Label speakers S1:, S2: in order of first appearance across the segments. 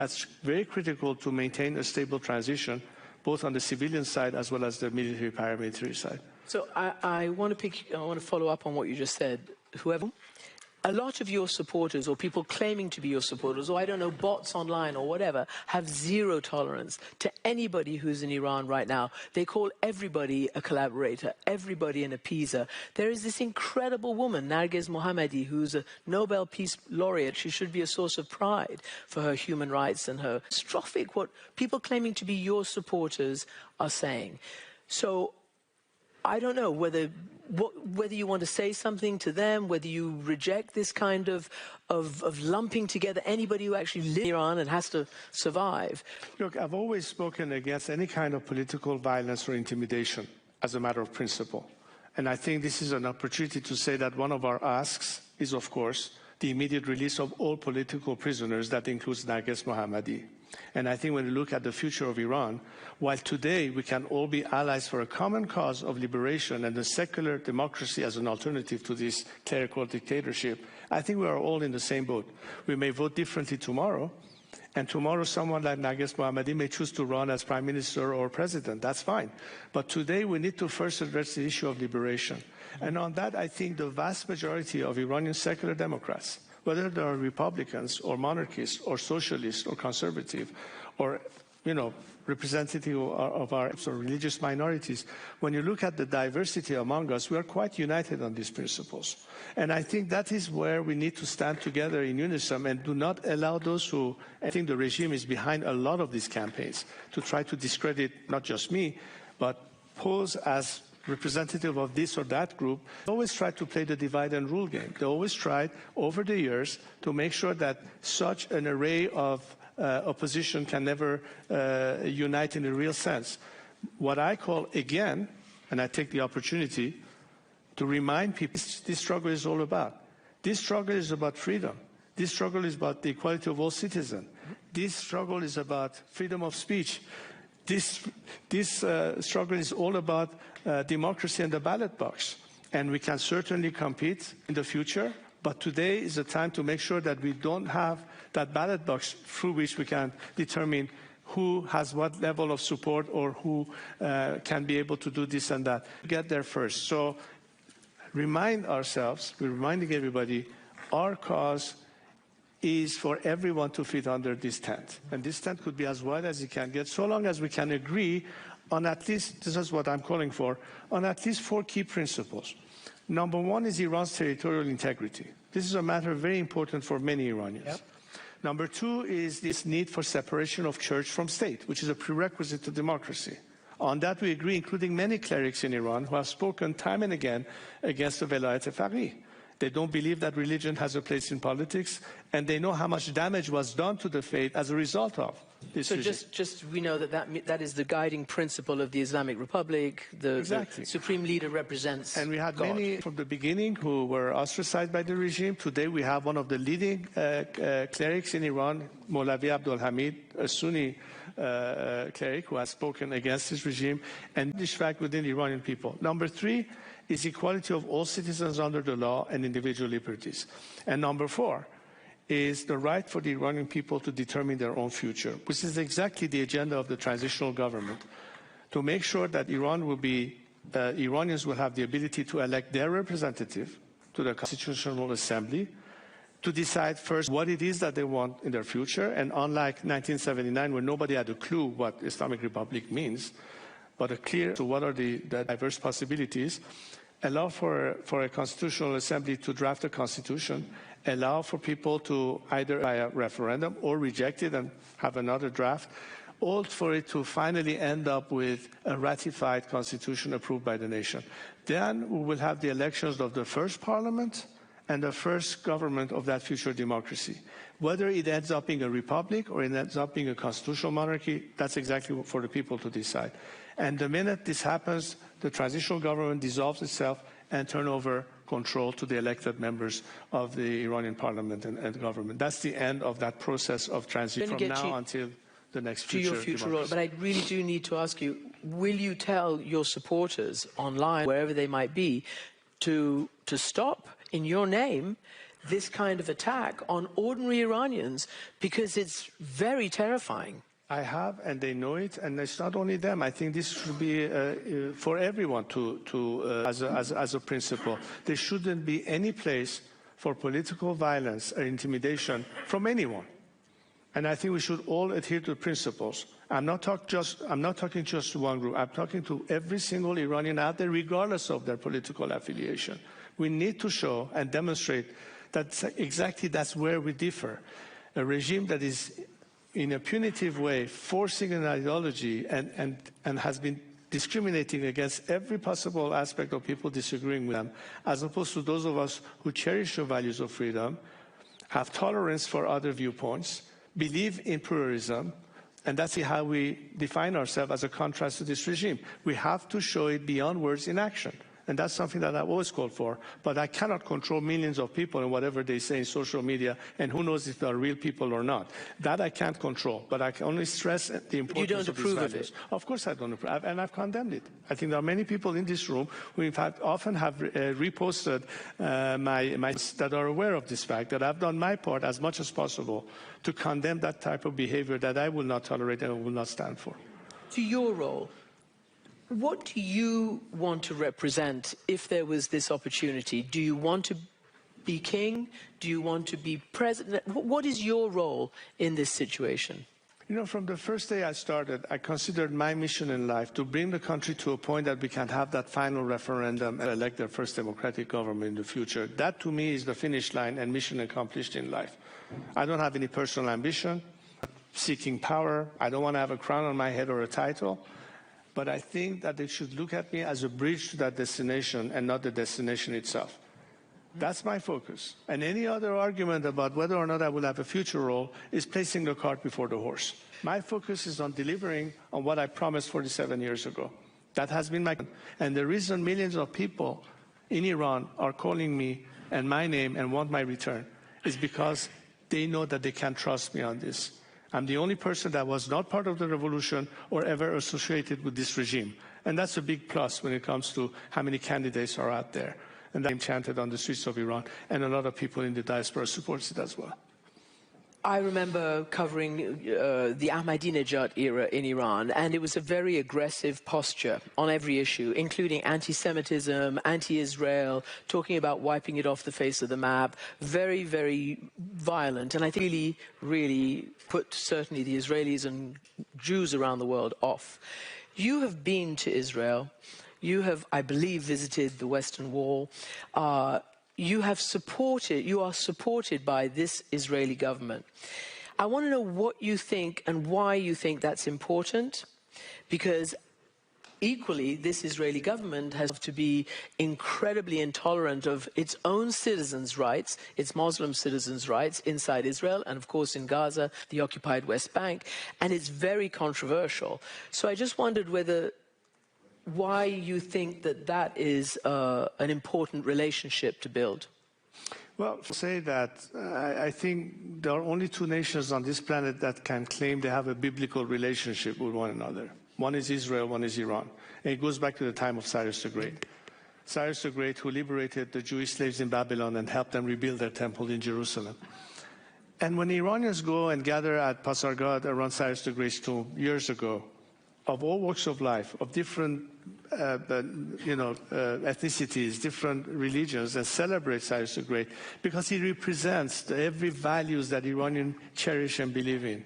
S1: That's very critical to maintain a stable transition, both on the civilian side as well as the military paramilitary side.
S2: So I want to follow up on what you just said. A lot of your supporters, or people claiming to be your supporters, or I don't know, bots online or whatever, have zero tolerance to anybody who's in Iran right now. They call everybody a collaborator, everybody an appeaser. There is this incredible woman, Narges Mohammadi, who's a Nobel Peace Laureate. She should be a source of pride for her human rights and her catastrophic, what people claiming to be your supporters are saying. So I don't know whether you want to say something to them, whether you reject this kind of lumping together anybody who actually lives in Iran and has to survive.
S1: Look, I've always spoken against any kind of political violence or intimidation as a matter of principle. And I think this is an opportunity to say that one of our asks is, of course, the immediate release of all political prisoners. That includes Narges Mohammadi. And I think when we look at the future of Iran, while today we can all be allies for a common cause of liberation and a secular democracy as an alternative to this clerical dictatorship, I think we are all in the same boat. We may vote differently tomorrow, and tomorrow someone like Narges Mohammadi may choose to run as prime minister or president. That's fine. But today we need to first address the issue of liberation. And on that, I think the vast majority of Iranian secular Democrats, whether they are Republicans or monarchists or socialists or conservative or, representative of our religious minorities, when you look at the diversity among us, we are quite united on these principles. And I think that is where we need to stand together in unison and do not allow those who, I think the regime is behind a lot of these campaigns, to try to discredit not just me, but pose as representative of this or that group. They always try to play the divide and rule game. They always tried over the years to make sure that such an array of opposition can never unite in a real sense. What I call, again, and I take the opportunity to remind people, this struggle is all about. This struggle is about freedom. This struggle is about the equality of all citizens. This struggle is about freedom of speech. This struggle is all about democracy and the ballot box. And we can certainly compete in the future, but today is the time to make sure that we don't have that ballot box through which we can determine who has what level of support or who can be able to do this and that. Get there first. So remind ourselves, we're reminding everybody, our cause is for everyone to fit under this tent. And this tent could be as wide as it can get, so long as we can agree on at least, this is what I'm calling for, on at least 4 key principles. Number 1 is Iran's territorial integrity. This is a matter very important for many Iranians. Yep. Number 2 is this need for separation of church from state, which is a prerequisite to democracy. On that we agree, including many clerics in Iran who have spoken time and again against the Velayat Faqih. They don't believe that religion has a place in politics, and they know how much damage was done to the faith as a result of this. So
S2: just we know that is the guiding principle of the Islamic Republic.
S1: Exactly.
S2: The supreme leader represents
S1: And we had
S2: God.
S1: many from the beginning who were ostracized by the regime. Today we have one of the leading clerics in Iran, Maulavi Abdulhamid, a Sunni cleric who has spoken against this regime, and this fact within the Iranian people. Number 3 is equality of all citizens under the law and individual liberties. And number 4 is the right for the Iranian people to determine their own future, which is exactly the agenda of the transitional government, to make sure that Iranians will have the ability to elect their representative to the Constitutional Assembly, to decide first what it is that they want in their future. And unlike 1979, where nobody had a clue what Islamic Republic means, but a clear to what are the diverse possibilities, allow for a Constitutional Assembly to draft a constitution, allow for people to either by a referendum or reject it and have another draft, all for it to finally end up with a ratified constitution approved by the nation. Then we will have the elections of the first parliament and the first government of that future democracy. Whether it ends up being a republic or it ends up being a constitutional monarchy, that's exactly for the people to decide. And the minute this happens, the transitional government dissolves itself and turns over control to the elected members of the Iranian parliament and government. That's the end of that process of transition from now until the next future.
S2: To your future role. But I really do need to ask you, will you tell your supporters online, wherever they might be, to stop, in your name, this kind of attack on ordinary Iranians, because it's very terrifying.
S1: I have, and they know it, and it's not only them. I think this should be for everyone as a principle. There shouldn't be any place for political violence or intimidation from anyone. And I think we should all adhere to principles. I'm not talking just to one group. I'm talking to every single Iranian out there, regardless of their political affiliation. We need to show and demonstrate that exactly that's where we differ. A regime that is in a punitive way forcing an ideology and has been discriminating against every possible aspect of people disagreeing with them, as opposed to those of us who cherish the values of freedom, have tolerance for other viewpoints, believe in pluralism, and that's how we define ourselves as a contrast to this regime. We have to show it beyond words in action. And that's something that I've always called for. But I cannot control millions of people and whatever they say in social media, and who knows if they are real people or not. That I can't control. But I can only stress the importance of these values. You don't approve of it? Of course I don't approve, and I've condemned it. I think there are many people in this room who, in fact, often have reposted my that are aware of this fact, that I've done my part as much as possible to condemn that type of behavior that I will not tolerate and will not stand for.
S2: To your role, what do you want to represent if there was this opportunity? Do you want to be king? Do you want to be president? What is your role in this situation?
S1: You know, from the first day I started, I considered my mission in life to bring the country to a point that we can have that final referendum and elect their first democratic government in the future. That, to me, is the finish line and mission accomplished in life. I don't have any personal ambition, seeking power. I don't want to have a crown on my head or a title. But I think that they should look at me as a bridge to that destination and not the destination itself. That's my focus. And any other argument about whether or not I will have a future role is placing the cart before the horse. My focus is on delivering on what I promised 47 years ago. That has been my... And the reason millions of people in Iran are calling me and my name and want my return is because they know that they can trust me on this. I'm the only person that was not part of the revolution or ever associated with this regime. And that's a big plus when it comes to how many candidates are out there. And I'm chanted on the streets of Iran, and a lot of people in the diaspora supports it as well.
S2: I remember covering the Ahmadinejad era in Iran, and it was a very aggressive posture on every issue, including anti-Semitism, anti-Israel, talking about wiping it off the face of the map, very, very violent. And I think really put certainly the Israelis and Jews around the world off. You have been to Israel. You have, I believe, visited the Western Wall. You are supported by this Israeli government. I want to know what you think and why you think that's important, because equally, this Israeli government has to be incredibly intolerant of its own citizens' rights, its Muslim citizens' rights inside Israel, and of course in Gaza, the occupied West Bank, and it's very controversial. So I just wondered why you think that is an important relationship to build.
S1: Well, to say that, I think there are only two nations on this planet that can claim they have a biblical relationship with one another. One is Israel, one is Iran. And it goes back to the time of Cyrus the Great. Cyrus the Great, who liberated the Jewish slaves in Babylon and helped them rebuild their temple in Jerusalem. And when Iranians go and gather at Pasargad around Cyrus the Great's tomb years ago, of all walks of life, of different ethnicities, different religions, and celebrate Cyrus the Great because he represents every values that Iranians cherish and believe in,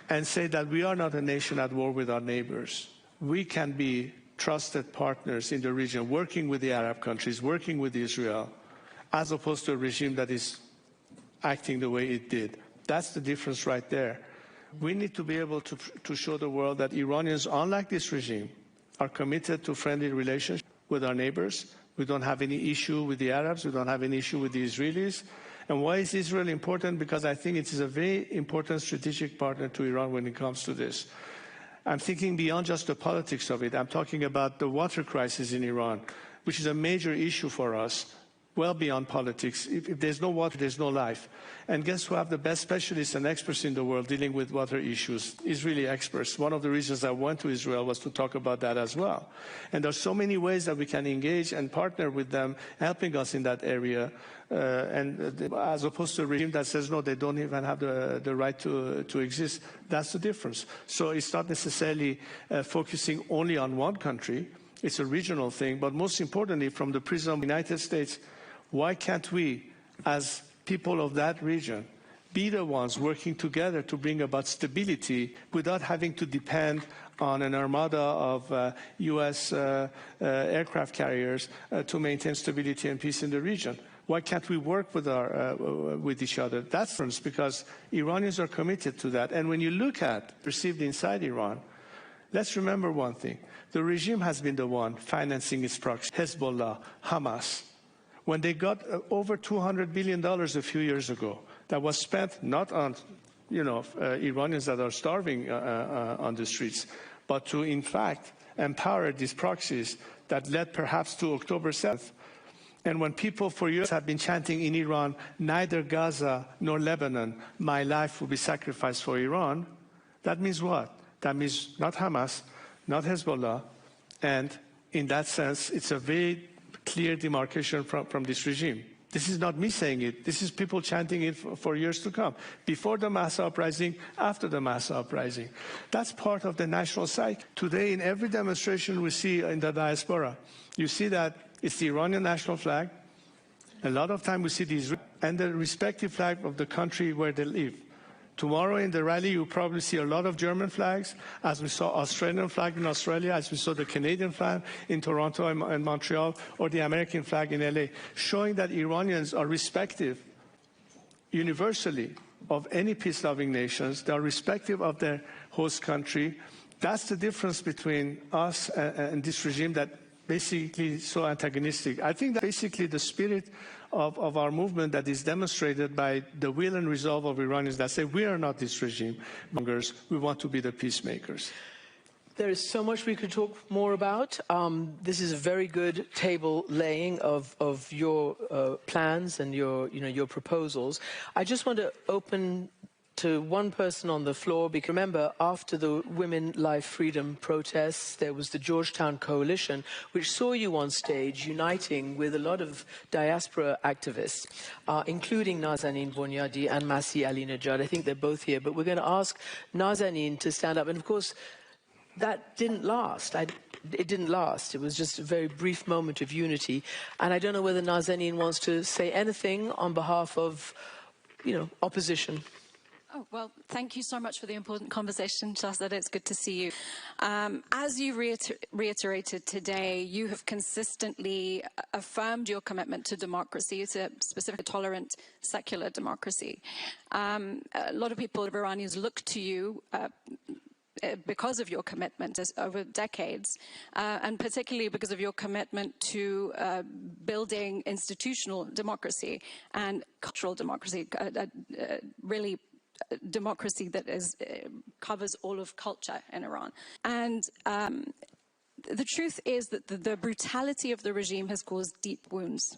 S1: and say that we are not a nation at war with our neighbors. We can be trusted partners in the region, working with the Arab countries, working with Israel, as opposed to a regime that is acting the way it did. That's the difference right there. We need to be able to show the world that Iranians, unlike this regime, are committed to friendly relations with our neighbors. We don't have any issue with the Arabs. We don't have any issue with the Israelis. And why is Israel important? Because I think it is a very important strategic partner to Iran when it comes to this. I'm thinking beyond just the politics of it. I'm talking about the water crisis in Iran, which is a major issue for us. well beyond politics. If there's no water, there's no life. And guess who have the best specialists and experts in the world dealing with water issues? Israeli experts. One of the reasons I went to Israel was to talk about that as well. And there's so many ways that we can engage and partner with them, helping us in that area. As opposed to a regime that says, no, they don't even have the right to exist. That's the difference. So it's not necessarily focusing only on one country. It's a regional thing. But most importantly, from the prism of the United States, why can't we, as people of that region, be the ones working together to bring about stability without having to depend on an armada of U.S. aircraft carriers to maintain stability and peace in the region? Why can't we work with each other? That's because Iranians are committed to that. And when you look at perceived inside Iran, let's remember one thing. The regime has been the one financing its proxies, Hezbollah, Hamas. When they got over $200 billion a few years ago, that was spent not on, Iranians that are starving on the streets, but to, in fact, empower these proxies that led perhaps to October 7th. And when people for years have been chanting in Iran, neither Gaza nor Lebanon, my life will be sacrificed for Iran, that means what? That means not Hamas, not Hezbollah, and in that sense, it's a very clear demarcation from this regime. This is not me saying it. This is people chanting it for years to come. Before the mass uprising, after the mass uprising. That's part of the national psyche. Today, in every demonstration we see in the diaspora, you see that it's the Iranian national flag. A lot of time we see these and the respective flag of the country where they live. Tomorrow in the rally, you'll probably see a lot of German flags, as we saw Australian flag in Australia, as we saw the Canadian flag in Toronto and Montreal, or the American flag in LA, showing that Iranians are respective universally of any peace-loving nations. They are respective of their host country. That's the difference between us and this regime that basically is so antagonistic. I think that basically the spirit of our movement that is demonstrated by the will and resolve of Iranians that say we are not this regime mongers, we want to be the peacemakers.
S2: There is so much we could talk more about. This is a very good table laying of your plans and your proposals. I just want to open to one person on the floor, because remember, after the Women, Life, Freedom protests, there was the Georgetown Coalition, which saw you on stage uniting with a lot of diaspora activists, including Nazanin Boniadi and Masih Ali-Najad. I think they're both here, but we're going to ask Nazanin to stand up. And of course, that didn't last. It didn't last. It was just a very brief moment of unity. And I don't know whether Nazanin wants to say anything on behalf of, opposition.
S3: Oh, well, thank you so much for the important conversation, Shahzad. It's good to see you. As you reiterated today, you have consistently affirmed your commitment to democracy, to specifically tolerant secular democracy. A lot of people, Iranians, look to you because of your commitment over decades, and particularly because of your commitment to building institutional democracy and cultural democracy, really democracy that covers all of culture in Iran. And the truth is that the brutality of the regime has caused deep wounds.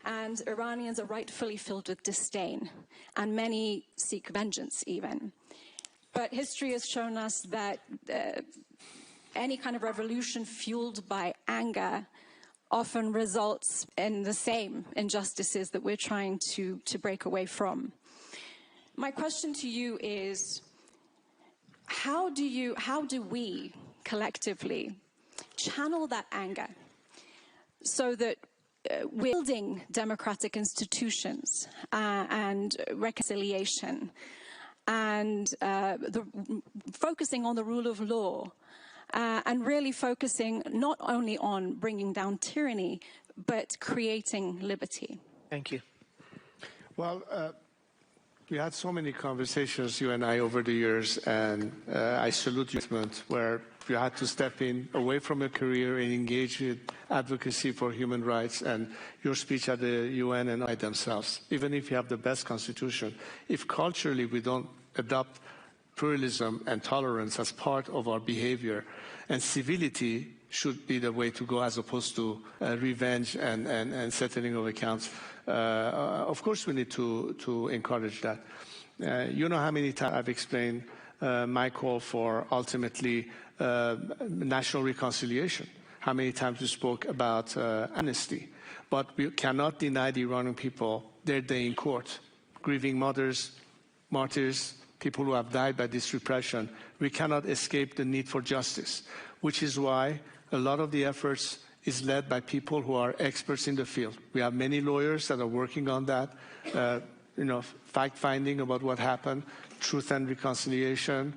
S3: And Iranians are rightfully filled with disdain, and many seek vengeance even. But history has shown us that any kind of revolution fueled by anger often results in the same injustices that we're trying to break away from. My question to you is, how do we collectively channel that anger so that we're building democratic institutions and reconciliation and focusing on the rule of law and really focusing not only on bringing down tyranny, but creating liberty?
S2: Thank you.
S1: Well, we had so many conversations, you and I, over the years, and I salute your commitment where you had to step in away from your career and engage with advocacy for human rights, and your speech at the UN and I themselves. Even if you have the best constitution, if culturally we don't adopt pluralism and tolerance as part of our behavior, and civility should be the way to go, as opposed to revenge and settling of accounts. Of course, we need to encourage that. You know how many times I've explained my call for ultimately national reconciliation, how many times we spoke about amnesty. But we cannot deny the Iranian people their day in court, grieving mothers, martyrs, people who have died by this repression. We cannot escape the need for justice, which is why a lot of the efforts is led by people who are experts in the field. We have many lawyers that are working on that, fact-finding about what happened, truth and reconciliation,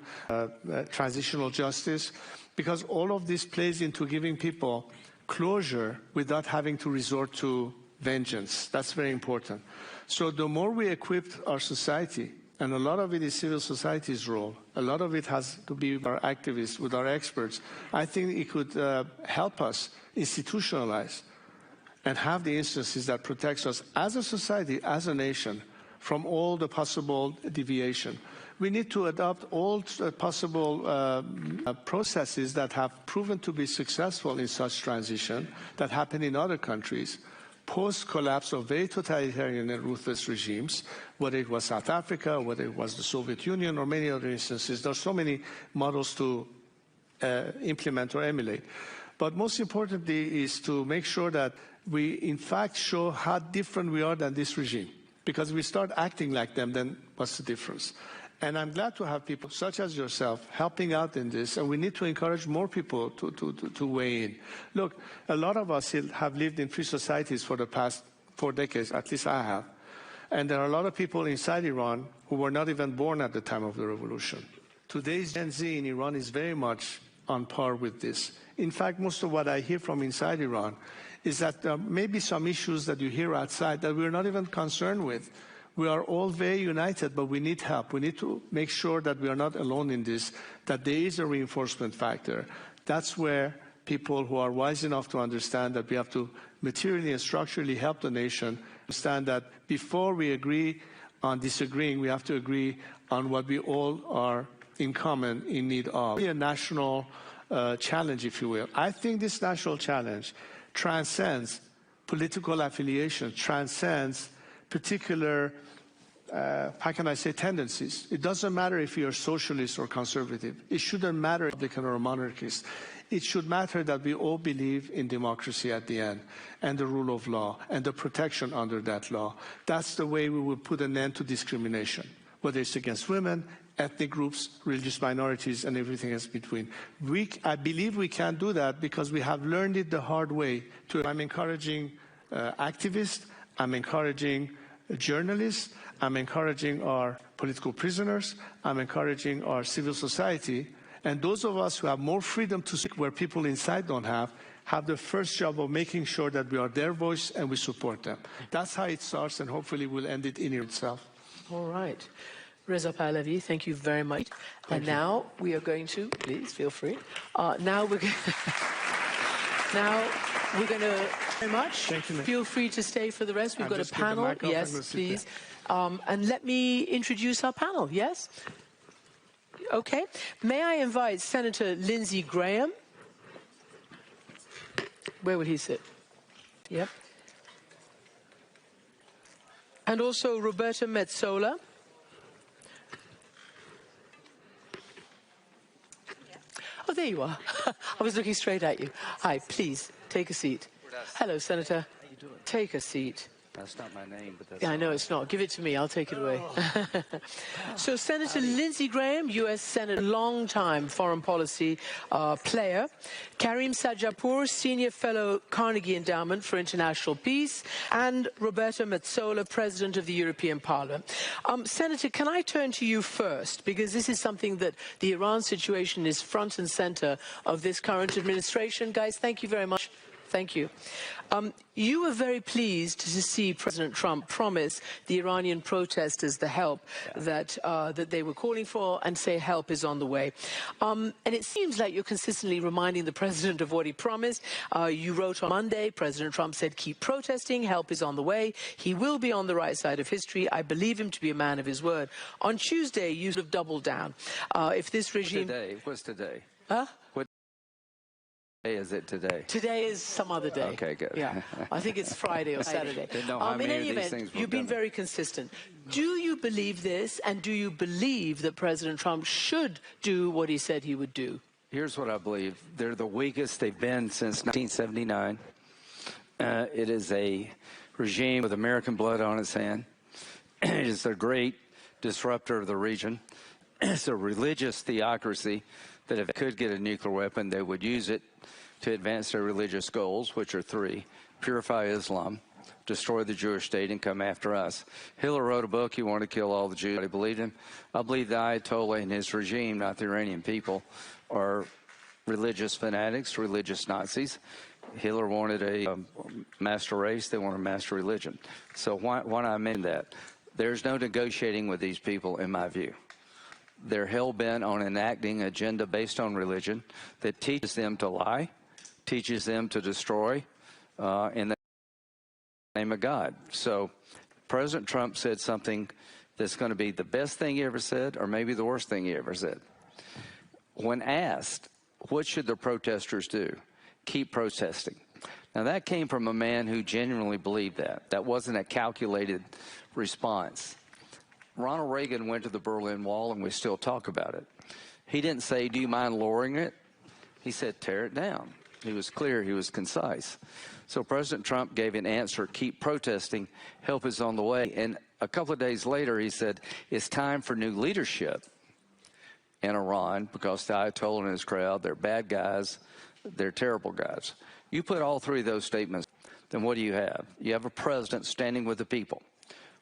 S1: transitional justice, because all of this plays into giving people closure without having to resort to vengeance. That's very important. So the more we equip our society, and a lot of it is civil society's role, a lot of it has to be with our activists, with our experts, I think it could help us institutionalize and have the instances that protects us as a society, as a nation, from all the possible deviation. We need to adopt all possible processes that have proven to be successful in such transition that happen in other countries, post-collapse of very totalitarian and ruthless regimes, whether it was South Africa, whether it was the Soviet Union, or many other instances. There are so many models to implement or emulate. But most importantly is to make sure that we, in fact, show how different we are than this regime. Because if we start acting like them, then what's the difference? And I'm glad to have people such as yourself helping out in this, and we need to encourage more people to weigh in. Look, a lot of us have lived in free societies for the past 4 decades, at least I have. And there are a lot of people inside Iran who were not even born at the time of the revolution. Today's Gen Z in Iran is very much on par with this. In fact, most of what I hear from inside Iran is that there may be some issues that you hear outside that we're not even concerned with. We are all very united, but we need help. We need to make sure that we are not alone in this, that there is a reinforcement factor. That's where people who are wise enough to understand that we have to materially and structurally help the nation understand that before we agree on disagreeing, we have to agree on what we all are in common in need of. A national challenge, if you will. I think this national challenge transcends political affiliation, transcends particular how can I say, tendencies. It doesn't matter if you're socialist or conservative. It shouldn't matter if Republican or monarchist. It should matter that we all believe in democracy at the end, and the rule of law, and the protection under that law. That's the way we will put an end to discrimination, whether it's against women, ethnic groups, religious minorities, and everything else between. I believe we can do that because we have learned it the hard way. I'm encouraging activists, I'm encouraging journalists, I'm encouraging our political prisoners, I'm encouraging our civil society, and those of us who have more freedom to speak where people inside don't have the first job of making sure that we are their voice and we support them. That's how it starts, and hopefully we'll end it in itself.
S2: All right. Reza Pahlavi, thank you very much. And now we are going to, please feel free. Now we're going to, very much.
S1: Thank you,
S2: feel free to stay for the rest. We've got a panel. Yes, please. And let me introduce our panel. Yes? Okay. May I invite Senator Lindsey Graham? Where will he sit? Yep. And also Roberta Metsola. Oh, there you are. I was looking straight at you. Hi, please, take a seat. Hello, Senator.
S4: How you doing?
S2: Take a seat.
S4: That's not my name, but that's...
S2: Yeah, I know it's not. Give it to me. I'll take it away. So Senator Lindsey Graham, U.S. Senator, long-time foreign policy player. Karim Sajapour, Senior Fellow, Carnegie Endowment for International Peace. And Roberta Metsola, President of the European Parliament. Senator, can I turn to you first? Because this is something that the Iran situation is front and center of this current administration. Guys, thank you very much. Thank you. You were very pleased to see President Trump promise the Iranian protesters the help that they were calling for, and say help is on the way. And it seems like you're consistently reminding the president of what he promised. You wrote on Monday, President Trump said, keep protesting, help is on the way. He will be on the right side of history. I believe him to be a man of his word. On Tuesday, you sort of doubled down. If this regime...
S4: Today, what's today?
S2: Huh?
S4: Is it today?
S2: Today is some other day.
S4: Okay, good.
S2: Yeah, I think it's Friday or Saturday.
S4: Didn't know how
S2: In
S4: many
S2: any
S4: of these
S2: event,
S4: things were
S2: you've been
S4: coming.
S2: very consistent. Do you believe this, and do you believe that President Trump should do what he said he would do?
S4: Here's what I believe. They're the weakest they've been since 1979. It is a regime with American blood on its hand. It is a great disruptor of the region. It's a religious theocracy that if it could get a nuclear weapon, they would use it to advance their religious goals, which are three: purify Islam, destroy the Jewish state, and come after us. Hitler wrote a book, he wanted to kill all the Jews. I believed him. I believe the Ayatollah and his regime, not the Iranian people, are religious fanatics, religious Nazis. Hitler wanted a master race, they want a master religion. So why do I mean that? There's no negotiating with these people, in my view. They're hell-bent on enacting an agenda based on religion that teaches them to lie, teaches them to destroy in the name of God. So President Trump said something that's going to be the best thing he ever said, or maybe the worst thing he ever said. When asked, what should the protesters do? Keep protesting. Now, that came from a man who genuinely believed that. That wasn't a calculated response. Ronald Reagan went to the Berlin Wall, and we still talk about it. He didn't say, do you mind lowering it? He said, tear it down. He was clear. He was concise. So President Trump gave an answer, keep protesting, help is on the way. And a couple of days later, he said, it's time for new leadership in Iran, because the Ayatollah and his crowd, they're bad guys, they're terrible guys. You put all three of those statements, then what do you have? You have a president standing with the people.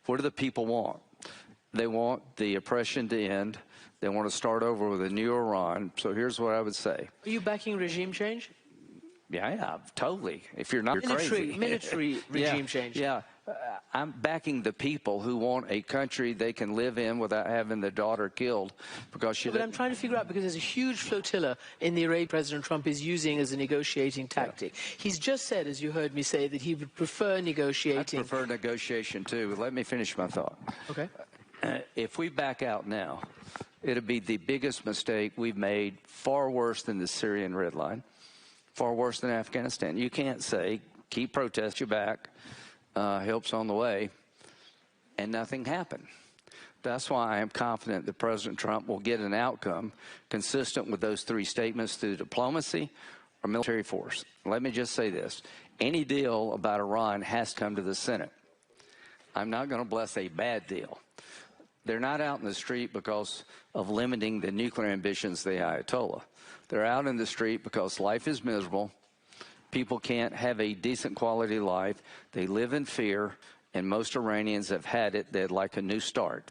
S4: What do the people want? They want the oppression to end. They want to start over with a new Iran. So here's what I would say.
S2: Are you backing regime change?
S4: Yeah, totally. If you're not, you're crazy.
S2: Military regime change.
S4: Yeah. I'm backing the people who want a country they can live in without having their daughter killed because she.
S2: But I'm trying to figure out, because there's a huge flotilla in the Iraq President Trump is using as a negotiating tactic. Yeah. He's just said, as you heard me say, that he would prefer negotiating.
S4: I prefer negotiation too. But let me finish my thought.
S2: Okay.
S4: If we back out now, it'll be the biggest mistake we've made, far worse than the Syrian red line, far worse than Afghanistan. You can't say, keep protest your back, help's on the way, and nothing happened. That's why I am confident that President Trump will get an outcome consistent with those three statements through diplomacy or military force. Let me just say this. Any deal about Iran has to come to the Senate. I'm not going to bless a bad deal. They're not out in the street because of limiting the nuclear ambitions of the Ayatollah. They're out in the street because life is miserable. People can't have a decent quality life. They live in fear, and most Iranians have had it. They'd like a new start.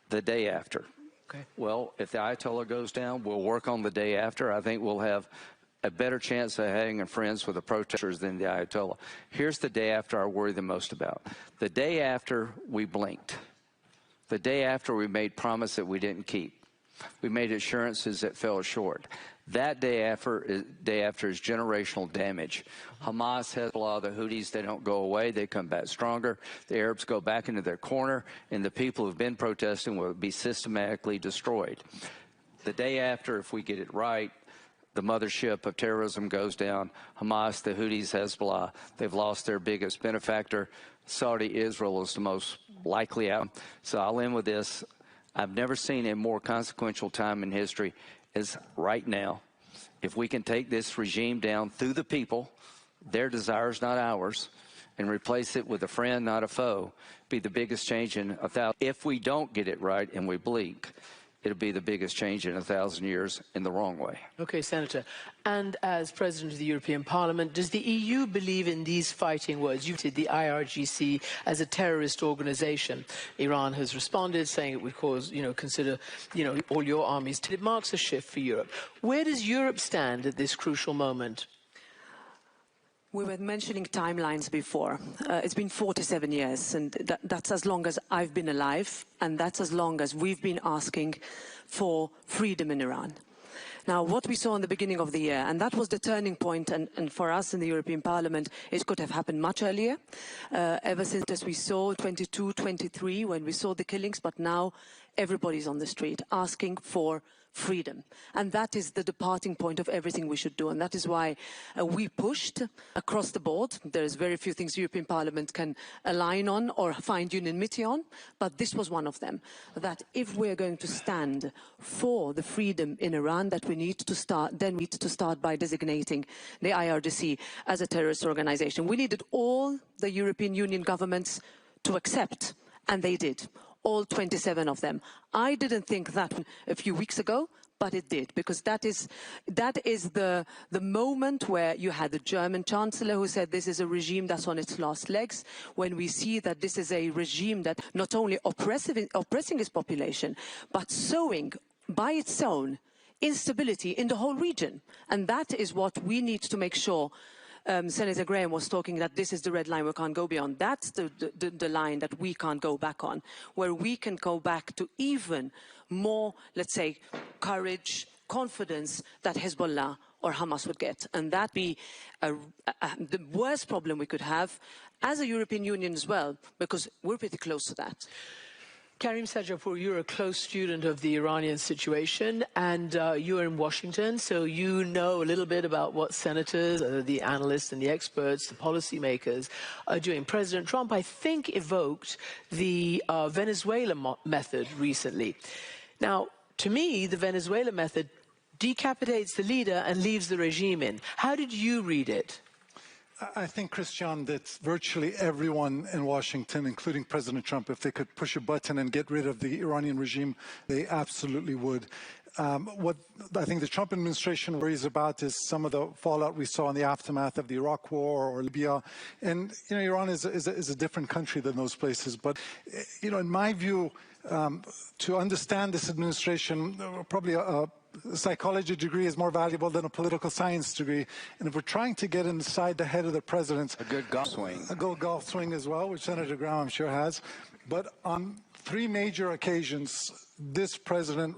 S4: The day after.
S2: Okay.
S4: Well, if the Ayatollah goes down, we'll work on the day after. I think we'll have a better chance of hanging friends with the protesters than the Ayatollah. Here's the day after I worry the most about. The day after we blinked. The day after we made promises that we didn't keep. We made assurances that fell short. That day after is generational damage. Hamas, Hezbollah, the Houthis, they don't go away. They come back stronger. The Arabs go back into their corner, and the people who've been protesting will be systematically destroyed. The day after, if we get it right, the mothership of terrorism goes down. Hamas, the Houthis, Hezbollah, they've lost their biggest benefactor. Saudi, Israel is the most likely out. So I'll end with this. I've never seen a more consequential time in history as right now. If we can take this regime down through the people, their desires, not ours, and replace it with a friend, not a foe, be the biggest change in 1,000. If we don't get it right and we blink, it'll be the biggest change in 1,000 years in the wrong way.
S2: Okay, Senator. And as President of the European Parliament, does the EU believe in these fighting words? You've said the IRGC as a terrorist organization. Iran has responded, saying it would cause, consider, all your armies. It marks a shift for Europe. Where does Europe stand at this crucial moment?
S5: We were mentioning timelines before. It's been 47 years, and that's as long as I've been alive, and that's as long as we've been asking for freedom in Iran. Now, what we saw in the beginning of the year, and that was the turning point, and for us in the European Parliament, it could have happened much earlier, ever since as we saw 22, 23, when we saw the killings, but now everybody's on the street asking for freedom. And that is the departing point of everything we should do. And that is why we pushed across the board. There's very few things the European Parliament can align on or find unanimity on, but this was one of them. That if we're going to stand for the freedom in Iran, that we need to start by designating the IRGC as a terrorist organization. We needed all the European Union governments to accept, and they did. All 27 of them. I didn't think that a few weeks ago, but it did, because that is the moment where you had the German Chancellor who said this is a regime that's on its last legs, when we see that this is a regime that not only oppressing its population, but sowing by its own instability in the whole region. And that is what we need to make sure. Senator Graham was talking that this is the red line we can't go beyond. That's the line that we can't go back on, where we can go back to even more, let's say, courage, confidence that Hezbollah or Hamas would get. And that be the worst problem we could have as a European Union as well, because we're pretty close to that.
S2: Karim Sajapur, you're a close student of the Iranian situation, and you're in Washington, so you know a little bit about what senators, the analysts and the experts, the policymakers are doing. President Trump, I think, evoked the Venezuela method recently. Now, to me, the Venezuela method decapitates the leader and leaves the regime in. How did you read it?
S6: I think, Christian, that virtually everyone in Washington, including President Trump, if they could push a button and get rid of the Iranian regime, they absolutely would. What I think the Trump administration worries about is some of the fallout we saw in the aftermath of the Iraq War or Libya. And, you know, Iran is a different country than those places. But, you know, in my view, to understand this administration, probably a psychology degree is more valuable than a political science degree. And if we're trying to get inside the head of the president...
S4: A good golf swing.
S6: A good golf swing as well, which Senator Graham, I'm sure, has. But on 3 major occasions, this president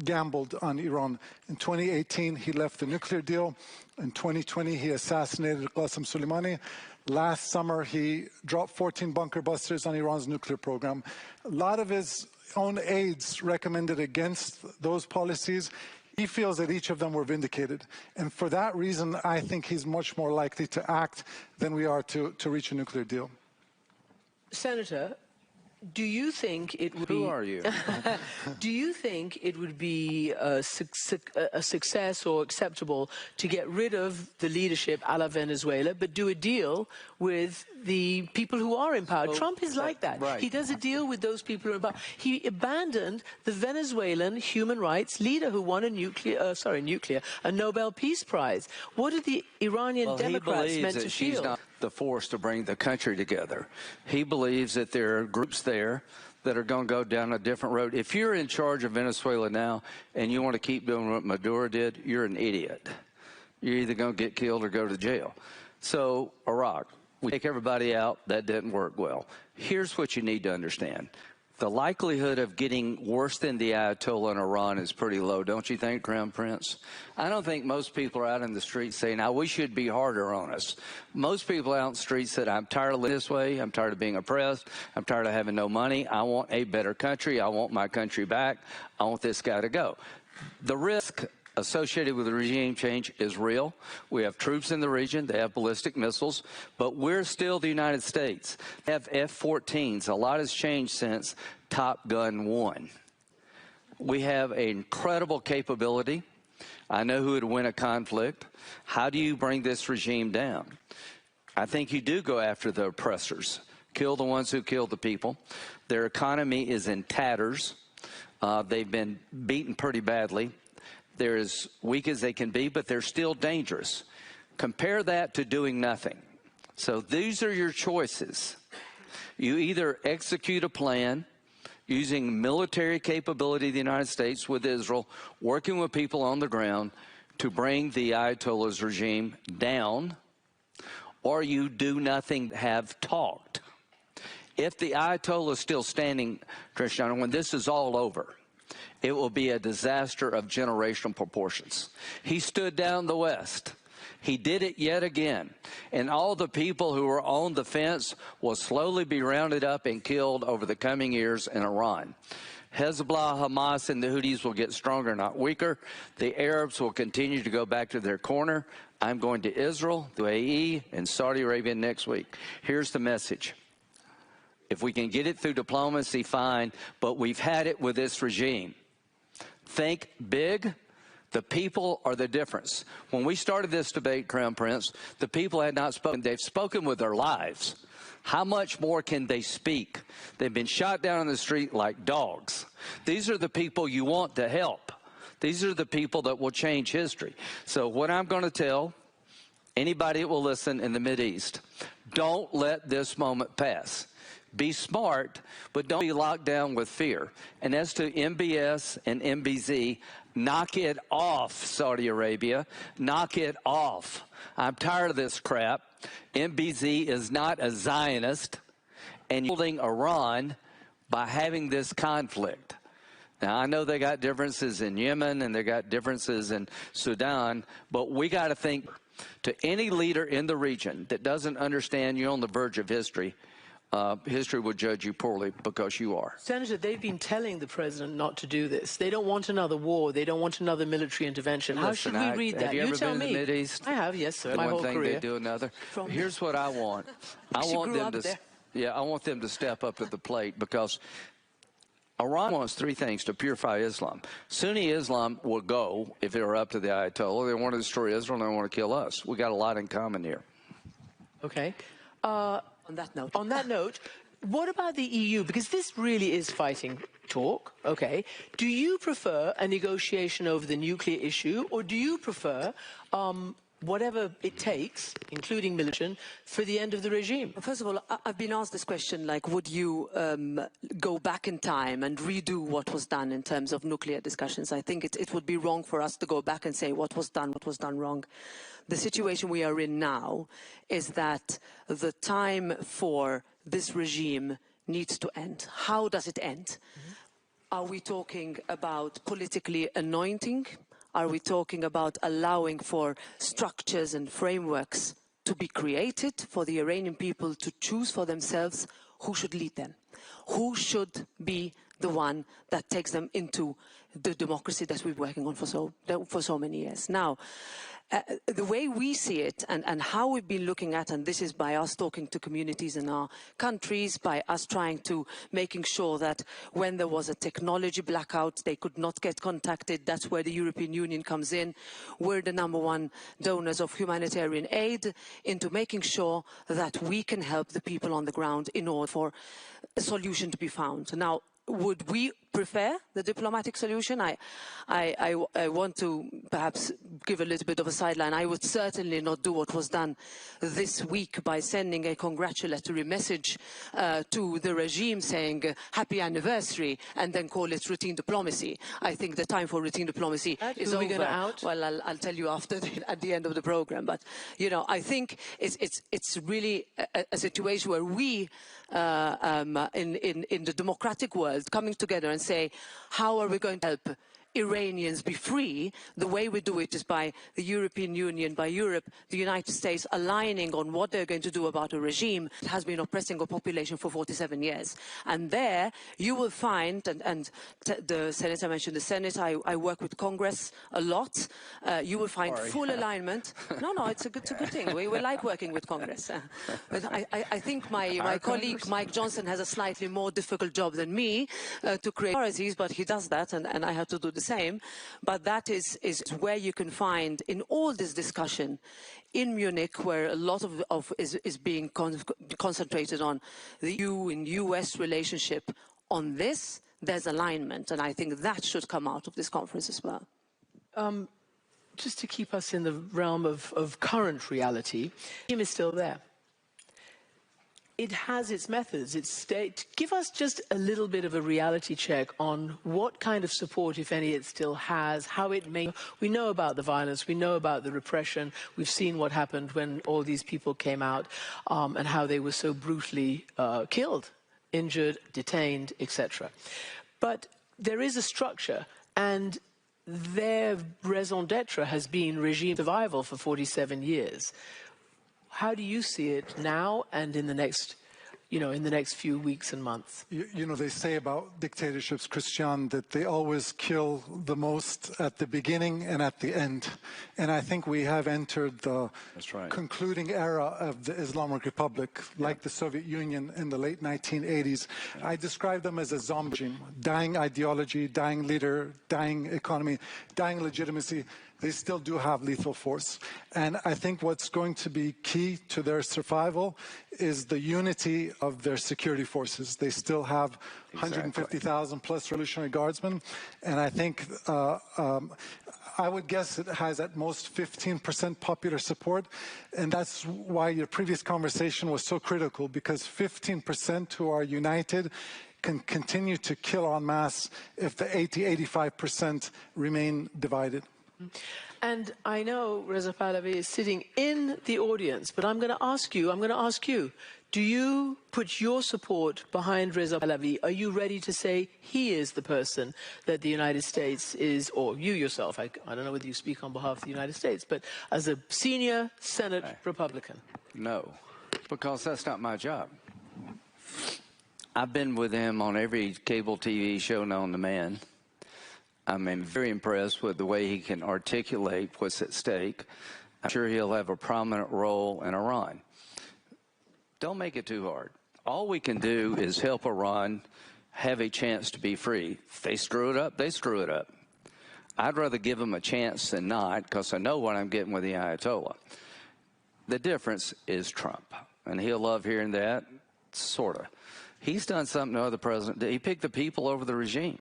S6: gambled on Iran. In 2018, he left the nuclear deal. In 2020, he assassinated Qasem Soleimani. Last summer, he dropped 14 bunker busters on Iran's nuclear program. A lot of his own aides recommended against those policies. He feels that each of them were vindicated. And for that reason, I think he's much more likely to act than we are to reach a nuclear deal.
S2: Senator, do you think it would
S4: Who are you?
S2: Do you think it would be a success or acceptable to get rid of the leadership a la Venezuela, but do a deal with the people who are in power? Trump is like that.
S4: Right.
S2: He does a deal with those people who are in power. He abandoned the Venezuelan human rights leader who won a Nobel Peace Prize. What are the Iranian Democrats meant to feel?
S4: She's not the force to bring the country together. He believes that there are groups there that are going to go down a different road. If you're in charge of Venezuela now and you want to keep doing what Maduro did, you're an idiot. You're either going to get killed or go to jail. So, Iraq, we take everybody out. That didn't work well. Here's what you need to understand. The likelihood of getting worse than the Ayatollah in Iran is pretty low, don't you think, Crown Prince? I don't think most people are out in the streets saying, now, we should be harder on us. Most people out in the streets said, I'm tired of living this way. I'm tired of being oppressed. I'm tired of having no money. I want a better country. I want my country back. I want this guy to go. The risk associated with the regime change is real. We have troops in the region. They have ballistic missiles. But we're still the United States. They have F-14s. A lot has changed since Top Gun 1. We have an incredible capability. I know who would win a conflict. How do you bring this regime down? I think you do go after the oppressors. Kill the ones who killed the people. Their economy is in tatters. They've been beaten pretty badly. They're as weak as they can be, but they're still dangerous. Compare that to doing nothing. So these are your choices. You either execute a plan using military capability of the United States with Israel, working with people on the ground to bring the Ayatollah's regime down, or you do nothing, have talked. If the Ayatollah is still standing, Cristiano, when this is all over, it will be a disaster of generational proportions. He stood down the West. He did it yet again. And all the people who were on the fence will slowly be rounded up and killed over the coming years in Iran. Hezbollah, Hamas, and the Houthis will get stronger, not weaker. The Arabs will continue to go back to their corner. I'm going to Israel, the UAE, and Saudi Arabia next week. Here's the message. If we can get it through diplomacy, fine, but we've had it with this regime. Think big. The people are the difference. When we started this debate, Crown Prince, the people had not spoken. They've spoken with their lives. How much more can they speak? They've been shot down on the street like dogs. These are the people you want to help. These are the people that will change history. So what I'm going to tell anybody that will listen in the Mideast, don't let this moment pass. Be smart, but don't be locked down with fear. And as to MBS and MBZ, knock it off, Saudi Arabia. Knock it off. I'm tired of this crap. MBZ is not a Zionist, and you're holding Iran by having this conflict. Now, I know they got differences in Yemen and they got differences in Sudan, but we got to think to any leader in the region that doesn't understand you're on the verge of history. History will judge you poorly because you are.
S2: Senator, they've been telling the president not to do this. They don't want another war. They don't want another military intervention. How should we read that?
S4: Have you ever
S2: tell
S4: been
S2: me.
S4: to the Mideast?
S2: I have, yes, sir. My whole
S4: One thing
S2: career.
S4: they do another. Here's what I want. I want them to. Yeah, I want them to step up to the plate because Iran wants three things to purify Islam. Sunni Islam will go if it were up to the Ayatollah. They want to destroy Israel and they want to kill us. We got a lot in common here.
S2: Okay. On that note, what about the EU? Because this really is fighting talk, okay? Do you prefer a negotiation over the nuclear issue, or do you prefer whatever it takes, including military, for the end of the regime?
S5: First of all, I've been asked this question, like, would you go back in time and redo what was done in terms of nuclear discussions? I think it would be wrong for us to go back and say what was done wrong. The situation we are in now is that the time for this regime needs to end. How does it end? Are we talking about politically anointing? Are we talking about allowing for structures and frameworks to be created for the Iranian people to choose for themselves who should lead them? Who should be the one that takes them into the democracy that we're working on for so many years? Now, the way we see it and how we've been looking at, and this is by us talking to communities in our countries, by us trying to making sure that when there was a technology blackout, they could not get contacted. That's where the European Union comes in. We're the #1 donors of humanitarian aid into making sure that we can help the people on the ground in order for a solution to be found. Now, would we prefer the diplomatic solution? I want to perhaps give a little bit of a sideline. I would certainly not do what was done this week by sending a congratulatory message to the regime saying happy anniversary and then call it routine diplomacy. I think the time for routine diplomacy is over. Well, I'll tell you after at the end of the program. But you know, I think it's really a situation where we in the democratic world coming together and say, how are we going to help Iranians be free? The way we do it is by the European Union, by Europe, the United States aligning on what they're going to do about a regime that has been oppressing a population for 47 years. And there you will find, and the Senator mentioned the Senate, I work with Congress a lot, you will find full alignment. No, it's a good thing. We like working with Congress. But I think my colleague Mike Johnson has a slightly more difficult job than me to create priorities, but he does that, and I have to do the same. But that is where you can find in all this discussion in Munich, where a lot of is being concentrated on the EU and US relationship. On this, there's alignment, and I think that should come out of this conference as well.
S2: Just to keep us in the realm of current reality, the regime is still there. It has its methods, its state. Give us just a little bit of a reality check on what kind of support, if any, it still has, how it may. We know about the violence, we know about the repression, we've seen what happened when all these people came out and how they were so brutally killed, injured, detained, etc. But there is a structure, and their raison d'etre has been regime survival for 47 years. How do you see it now and in the next you know, in the next few weeks and months?
S6: You know, they say about dictatorships, Christian, that they always kill the most at the beginning and at the end. And I think we have entered the concluding era of the Islamic Republic, like the Soviet Union in the late 1980s. I describe them as a zombie regime, dying ideology, dying leader, dying economy, dying legitimacy. They still do have lethal force. And I think what's going to be key to their survival is the unity of their security forces. They still have 150,000 plus Revolutionary Guardsmen. And I think, I would guess it has at most 15% popular support. And that's why your previous conversation was so critical, because 15% who are united can continue to kill en masse if the 85% remain divided.
S2: And I know Reza Pahlavi is sitting in the audience, but I'm going to ask you, do you put your support behind Reza Pahlavi? Are you ready to say he is the person that the United States is, or you yourself, I don't know whether you speak on behalf of the United States, but as a senior Senate Republican?
S4: No, because that's not my job. I've been with him on every cable TV show known to man. I'm very impressed with the way he can articulate what's at stake. I'm sure he'll have a prominent role in Iran. Don't make it too hard. All we can do is help Iran have a chance to be free. If they screw it up, they screw it up. I'd rather give them a chance than not, because I know what I'm getting with the Ayatollah. The difference is Trump, and he'll love hearing that, sort of. He's done something no other president did. He picked the people over the regime.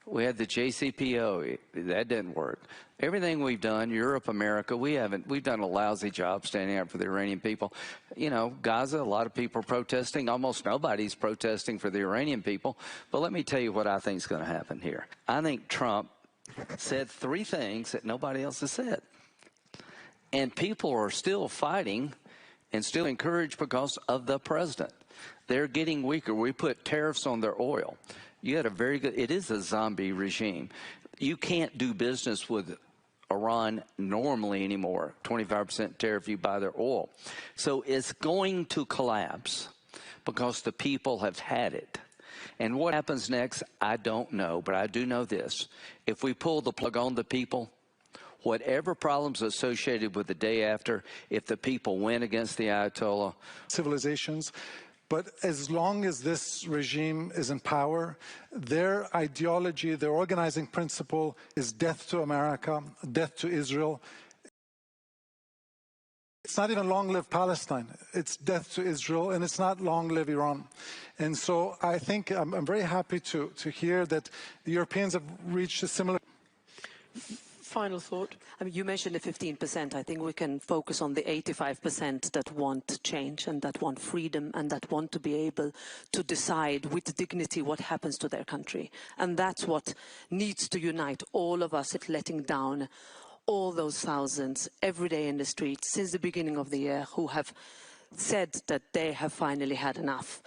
S4: We had the JCPO. That didn't work. Everything we've done, Europe, America, we've done a lousy job standing up for the Iranian people. You know, Gaza, a lot of people are protesting. Almost nobody's protesting for the Iranian people. But let me tell you what I think is going to happen here. I think Trump said 3 things that nobody else has said. And people are still fighting and still encouraged because of the president. They're getting weaker. We put tariffs on their oil. You had a very good, it is a zombie regime. You can't do business with Iran normally anymore. 25% tariff if you buy their oil. So it's going to collapse because the people have had it. And what happens next, I don't know, but I do know this. If we pull the plug on the people, whatever problems associated with the day after, if the people win against the Ayatollah.
S6: Civilizations. But as long as this regime is in power, their ideology, their organizing principle is death to America, death to Israel. It's not even long live Palestine. It's death to Israel, and it's not long live Iran. And so I think I'm very happy to hear that the Europeans have reached a similar...
S2: Final thought.
S5: I mean, you mentioned the 15%. I think we can focus on the 85% that want change and that want freedom and that want to be able to decide with dignity what happens to their country. And that's what needs to unite all of us at letting down all those thousands every day in the streets since the beginning of the year who have said that they have finally had enough.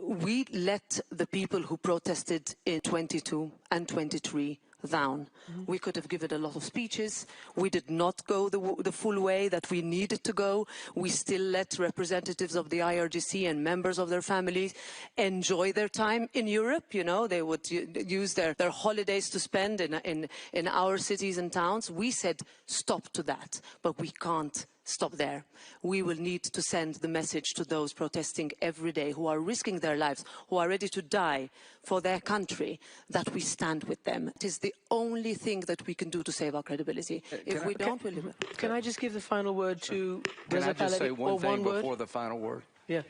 S5: We let the people who protested in 22 and 23 down. We could have given a lot of speeches. We did not go the full way that we needed to go. We still let representatives of the IRGC and members of their families enjoy their time in Europe. You know, they would use their holidays to spend in our cities and towns. We said stop to that, but we can't stop there. We will need to send the message to those protesting every day who are risking their lives, who are ready to die for their country, that we stand with them. It is the only thing that we can do to save our credibility. If we don't, we'll leave it.
S2: Can I just give the final word to
S4: Can
S2: Reza
S4: I just say one thing
S2: word?
S4: before the final word?
S2: Yeah.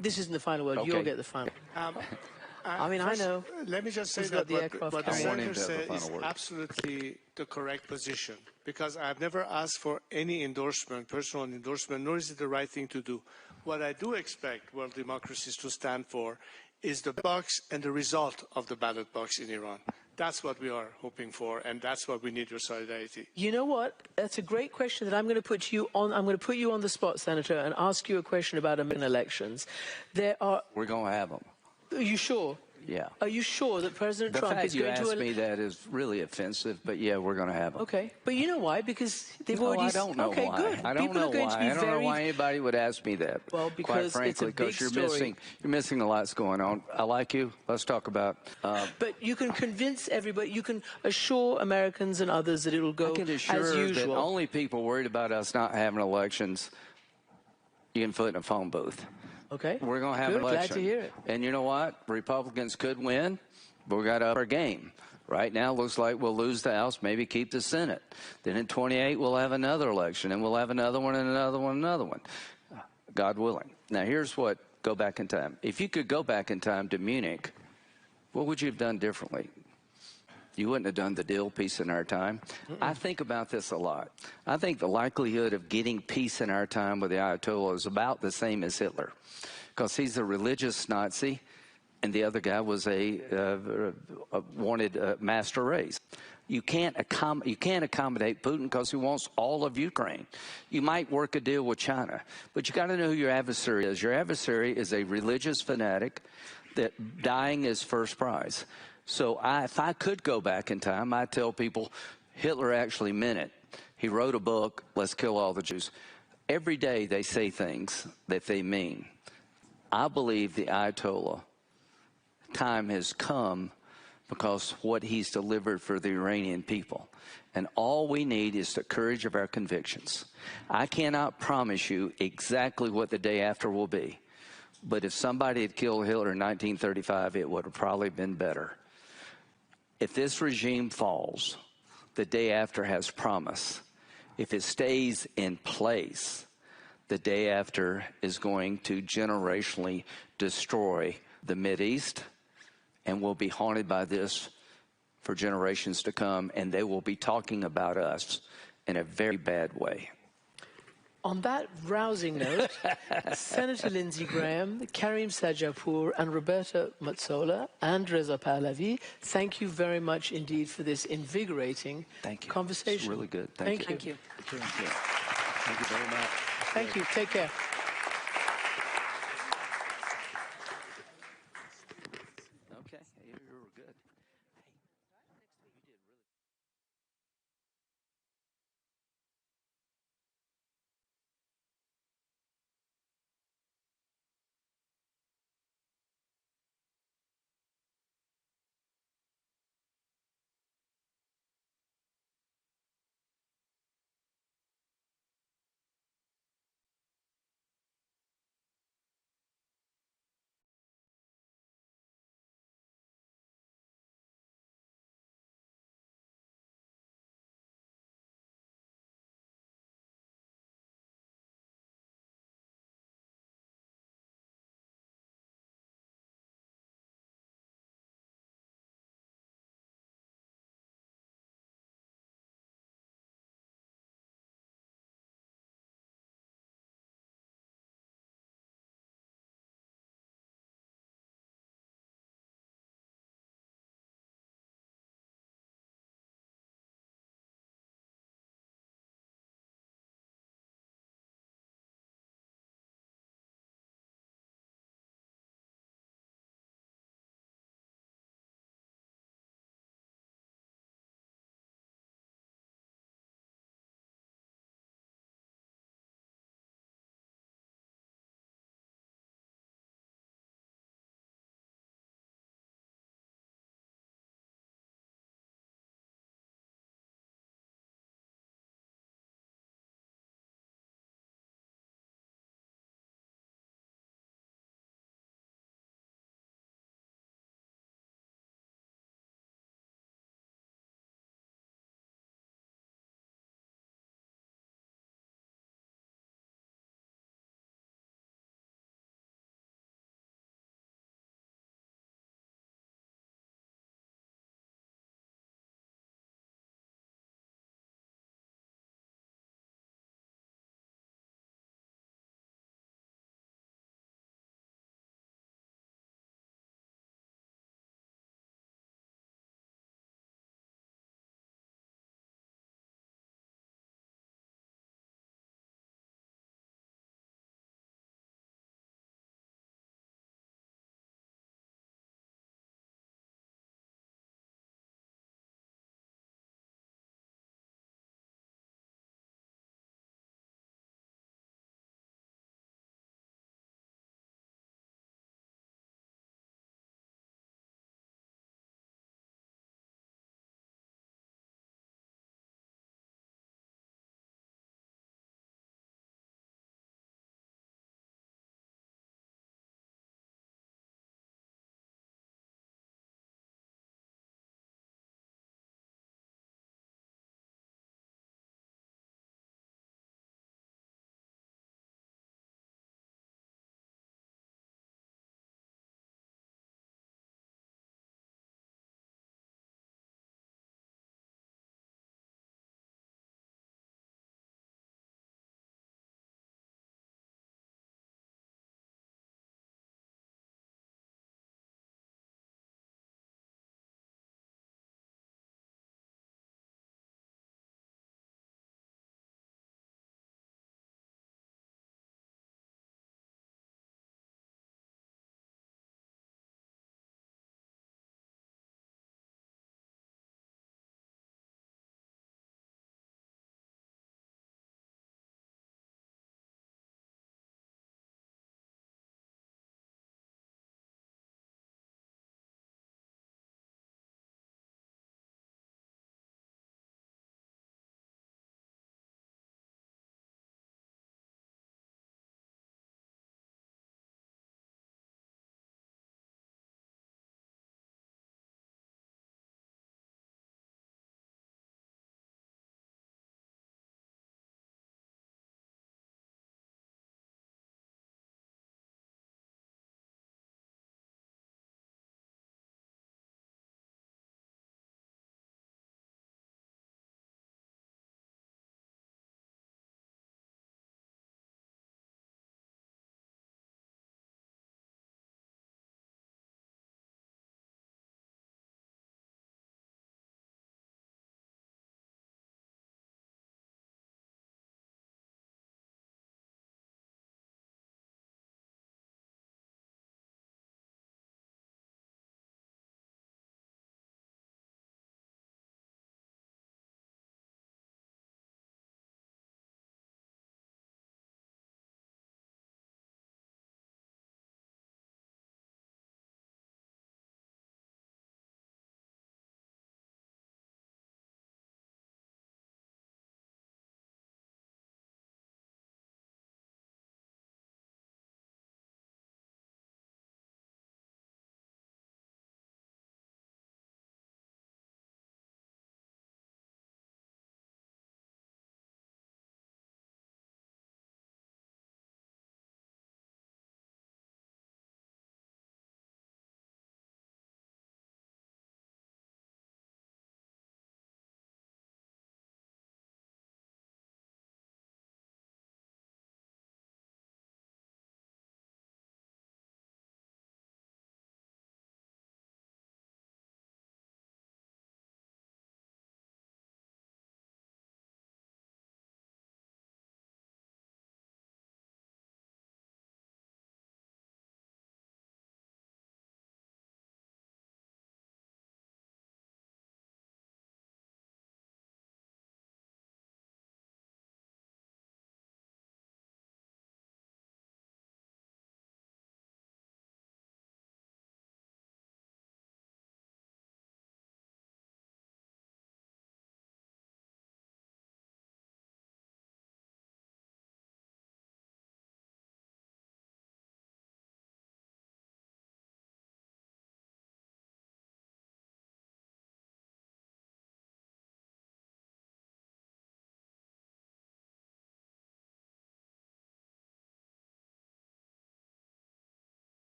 S2: This isn't the final word.
S4: Okay.
S2: You'll get the final. I mean,
S1: first,
S2: I know.
S1: Let me just say
S2: He's
S1: that
S2: got the
S1: what the
S4: I want him
S1: senator
S4: to have the
S1: said is
S4: final word.
S1: absolutely the correct position, because I've never asked for any endorsement, personal endorsement, nor is it the right thing to do. What I do expect world democracies to stand for is the box and the result of the ballot box in Iran. That's what we are hoping for, and that's what we need your solidarity.
S2: You know what? That's a great question that I'm going to put you on. I'm going to put you on the spot, Senator, and ask you a question about American elections.
S4: We're going to have them.
S2: Are you sure?
S4: Yeah.
S2: Are you sure that President Trump is going to...
S4: The fact you asked me that is really offensive, but yeah, we're going to have them.
S2: Okay, but you know why? Because they've already...
S4: I don't know why.
S2: Good.
S4: I don't know why. I don't know why anybody would ask me that.
S2: Well, because
S4: quite frankly,
S2: it's a big story.
S4: You're missing a lot's going on. I like you. Let's talk about...
S2: but you can convince everybody, you can assure Americans and others that it'll go as usual. I can assure
S4: that only people worried about us not having elections, you can put in a phone booth.
S2: Okay.
S4: We're going to have an election.
S2: Glad to hear it.
S4: And you know what? Republicans could win, but we got to up our game. Right now, looks like we'll lose the House, maybe keep the Senate. Then in 28, we'll have another election, and we'll have another one, and another one, another one. God willing. Now, here's what, go back in time. If you could go back in time to Munich, what would you have done differently? You wouldn't have done the deal, peace in our time. I think about this a lot. I think the likelihood of getting peace in our time with the Ayatollah is about the same as Hitler, because he's a religious Nazi, and the other guy was a wanted master race. You can't accommodate Putin because he wants all of Ukraine. You might work a deal with China, but you got to know who your adversary is. Your adversary is a religious fanatic that dying is first prize. So if I could go back in time, I'd tell people Hitler actually meant it. He wrote a book, let's kill all the Jews. Every day they say things that they mean. I believe the Ayatollah time has come because what he's delivered for the Iranian people. And all we need is the courage of our convictions. I cannot promise you exactly what the day after will be. But if somebody had killed Hitler in 1935, it would have probably been better. If this regime falls, the day after has promise. If it stays in place, the day after is going to generationally destroy the Mideast, and we'll be haunted by this for generations to come, and they will be talking about us in a very bad way.
S2: On that rousing note, Senator Lindsey Graham, Karim Sajapour, and Roberta Metsola, and Reza Pahlavi, thank you very much indeed for this invigorating conversation.
S4: It's really good.
S2: Thank you.
S4: Thank you very much.
S2: Thank you. Take care.